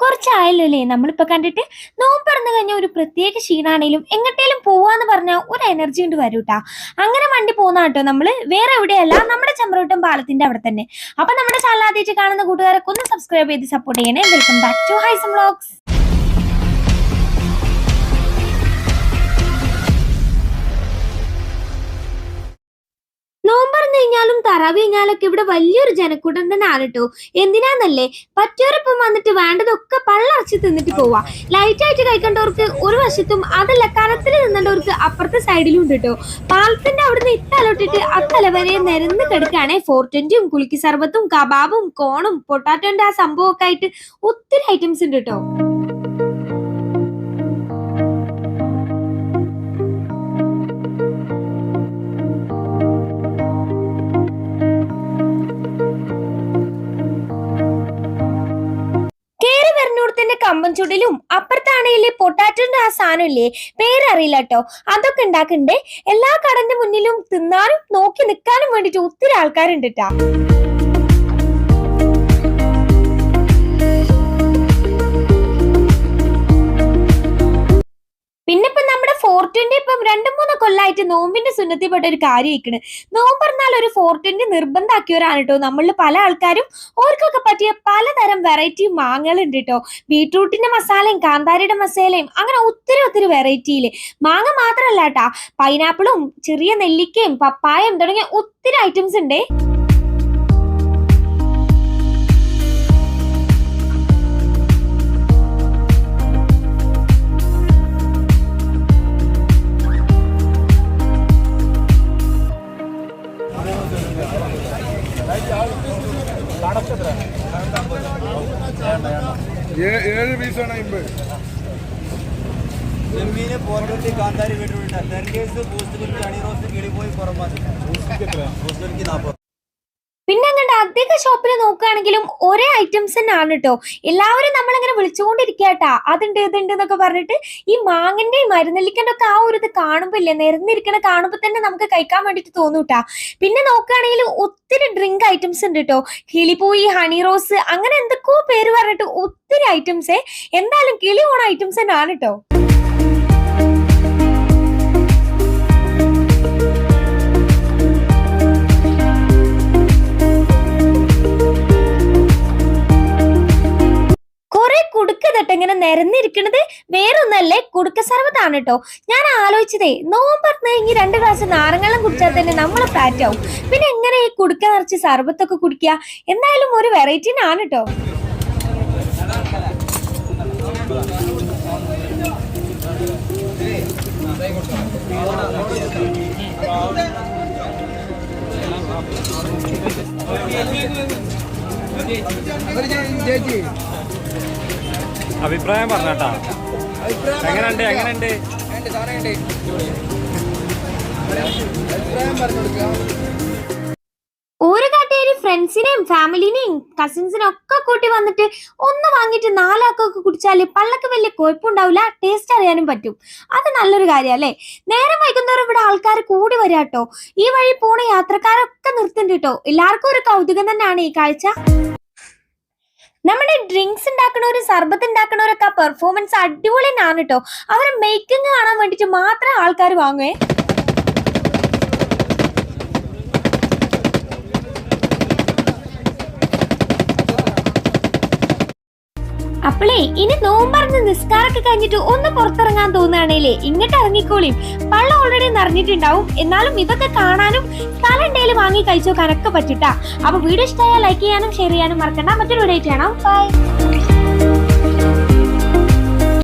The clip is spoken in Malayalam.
കുറച്ചായല്ലോ അല്ലേ നമ്മളിപ്പോ കണ്ടിട്ട്. നോമ്പ് തുറന്നു കഴിഞ്ഞാൽ ഒരു പ്രത്യേക ക്ഷീണാണേലും എങ്ങട്ടേലും പോവാന്ന് പറഞ്ഞാൽ ഒരു എനർജി കൊണ്ട് വരൂട്ടാ. അങ്ങനെ വണ്ടി പോകുന്ന കേട്ടോ നമ്മള്, വേറെ എവിടെയല്ല, നമ്മുടെ ചെമ്പ്രോട്ടം പാലത്തിന്റെ അവിടെ തന്നെ. അപ്പൊ നമ്മുടെ ചാനൽ ആദ്യമായിട്ട് കാണുന്ന കൂട്ടുകാരൊക്കെ ഒന്ന് സബ്സ്ക്രൈബ് ചെയ്ത് സപ്പോർട്ട് ചെയ്യണേ. Welcome back to Haisam vlogs. നോമ്പറന്നു കഴിഞ്ഞാലും തറാവി കഴിഞ്ഞാലൊക്കെ ഇവിടെ വലിയൊരു ജനക്കൂട്ടം തന്നെ ആണ് കേട്ടോ. എന്തിനാന്നല്ലേ, പറ്റിയോരൊപ്പം വന്നിട്ട് വേണ്ടതൊക്കെ പള്ളറച്ച് തിന്നിട്ട് പോവാ. ലൈറ്റ് ആയിട്ട് കഴിക്കേണ്ടവർക്ക് ഒരു വശത്തും, അതല്ല കനത്തിൽ നിന്നവർക്ക് അപ്പുറത്തെ സൈഡിലും ഉണ്ട് കേട്ടോ. പാലത്തിന്റെ അവിടുന്ന് ഇട്ടലോട്ടിട്ട് അത്തല വരെ നിരന്ന് കിടക്കുകയാണെ. 420യും കുളിക്ക് സർബത്തും കബാബും കോണും പൊട്ടാറ്റോന്റെ ആ സംഭവമൊക്കെ ആയിട്ട് ഒത്തിരി ഐറ്റംസ് ഉണ്ട് കേട്ടോ. കമ്പൻചുടിലും അപ്പുറത്താണേല് പൊട്ടാറ്റോന്റെ ആ സാധനം ഇല്ലേ, പേരറിയില്ല കേട്ടോ, അതൊക്കെ ഉണ്ടാക്കണ്ടേ. എല്ലാ കടന്റെ മുന്നിലും തിന്നാനും നോക്കി നിൽക്കാനും വേണ്ടിട്ട് ഒത്തിരി ആൾക്കാരുണ്ട് കേട്ടാ. പിന്നെ ഇപ്പൊ നമ്മുടെ 420 ഇപ്പം 2-3 കൊല്ലായിട്ട് നോമ്പിന്റെ സുന്നത്തിൽപ്പെട്ട ഒരു കാര്യം ആയിക്കണ്. നോമ്പ് പറഞ്ഞാൽ ഒരു 420 നിർബന്ധമാക്കിയവരാണ് കേട്ടോ നമ്മളിൽ പല ആൾക്കാരും. ഓർക്കൊക്കെ പറ്റിയ പലതരം വെറൈറ്റി മാങ്ങകളുണ്ട് കേട്ടോ. ബീട്രൂട്ടിന്റെ മസാലയും കാന്താരിയുടെ മസാലയും അങ്ങനെ ഒത്തിരി വെറൈറ്റിയില്. മാങ്ങ മാത്രല്ല കേട്ടാ, പൈനാപ്പിളും ചെറിയ നെല്ലിക്കയും പപ്പായയും തുടങ്ങിയ ഒത്തിരി ഐറ്റംസ് ഉണ്ടേ. ഏഴ് പീസാണ് 50. ചെമ്മീന് പോർട്ടി കാന്താരി വീട്ടിലുണ്ട്. തെർഗേസ് ബൂസ്റ്റ് അണിറോസ് കിളിപോയി പുറമാക്കി 40. പിന്നെ അങ്ങോട്ട് അധിക ഷോപ്പിൽ നോക്കുകയാണെങ്കിലും ഒരേ ഐറ്റംസ് തന്നെ ആണ് കേട്ടോ. എല്ലാവരും നമ്മളിങ്ങനെ വിളിച്ചുകൊണ്ടിരിക്കട്ടാ, അതുണ്ട് ഇതുണ്ട് എന്നൊക്കെ പറഞ്ഞിട്ട്. ഈ മാങ്ങിന്റെയും മരുന്നെല്ലിക്കൻ്റെ ഒക്കെ ആ ഒരു ഇത് കാണുമ്പോ ഇല്ലേ, നിരന്നിരിക്കണ കാണുമ്പോ തന്നെ നമുക്ക് കഴിക്കാൻ വേണ്ടിട്ട് തോന്നൂട്ടാ. പിന്നെ നോക്കുകയാണെങ്കിൽ ഒത്തിരി ഡ്രിങ്ക് ഐറ്റംസ് ഉണ്ട് കേട്ടോ. കിളിപോയി, ഹണി റോസ്, അങ്ങനെ എന്തൊക്കെയോ പേര് പറഞ്ഞിട്ട് ഒത്തിരി ഐറ്റംസേ. എന്തായാലും കിളി പോണ ഐറ്റംസ് തന്നെ ആണ് കേട്ടോ. ഇങ്ങനെ നിരന്നിരിക്കണത് വേറൊന്നല്ലേ, കുടുക്ക സർവത്താണ് കേട്ടോ. ഞാൻ ആലോചിച്ചതേ, നോമ്പറന്ന് ഇനി 2 ഗ്ലാസ് നാരങ്ങാളം കുടിച്ചാൽ തന്നെ നമ്മളെ ഫ്ലാറ്റ് ആവും. പിന്നെ എങ്ങനെ ഈ കുടുക്ക നിറച്ച് സർബത്തൊക്കെ കുടിക്കുക? എന്തായാലും ഒരു വെറൈറ്റിനാണ് കേട്ടോ. അഭിപ്രായം പറഞ്ഞാട്ടാ, എങ്ങനെയുണ്ട്? ഓരോ കാട്ടുകാരി ഫ്രണ്ട്സിനെയും ഫാമിലിനെയും കസിൻസിനെ ഒക്കെ കൂട്ടി വന്നിട്ട് ഒന്ന് വാങ്ങിയിട്ട് 4 ആൾക്കൊക്കെ കുടിച്ചാല് പള്ളക്ക് വലിയ കുഴപ്പമുണ്ടാവില്ല, ടേസ്റ്റ് അറിയാനും പറ്റും. അത് നല്ലൊരു കാര്യം അല്ലേ. നേരം വൈകുന്നേരം ഇവിടെ ആൾക്കാർ കൂടി വരാട്ടോ. ഈ വഴി പോണ യാത്രക്കാരൊക്കെ നിർത്തുന്നുണ്ട് കേട്ടോ. എല്ലാവർക്കും ഒരു കൗതുകം തന്നെയാണ് ഈ കാഴ്ച. നമ്മുടെ ഡ്രിങ്ക്സ് ഉണ്ടാക്കണവരും സർബത്ത് ഉണ്ടാക്കണവരൊക്കെ ആ പെർഫോമൻസ് അടിപൊളി തന്നെയാണ് കേട്ടോ. അവരെ മേക്കിംഗ് കാണാൻ വേണ്ടിട്ട് മാത്രമേ ആൾക്കാർ വാങ്ങുവേ. അപ്പളേ ഇനി നോമ്പറന്ന് നിസ്കാരൊക്കെ കഴിഞ്ഞിട്ട് ഒന്ന് പുറത്തിറങ്ങാൻ തോന്നുകയാണേലേ ഇങ്ങോട്ട് ഇറങ്ങിക്കോളിയും. പള്ളം ഓൾറെഡി നിറഞ്ഞിട്ടുണ്ടാവും. എന്നാലും ഇതൊക്കെ കാണാനും സ്ഥലം ഉണ്ടെങ്കിലും വാങ്ങി കഴിച്ചു നോക്കാനൊക്കെ പറ്റൂട്ടാ. അപ്പൊ വീഡിയോ ഇഷ്ടമായാൽ ലൈക്ക് ചെയ്യാനും ഷെയർ ചെയ്യാനും മറക്കണ്ട. മറ്റൊരു വീഡിയോ കാണാം. ബൈ.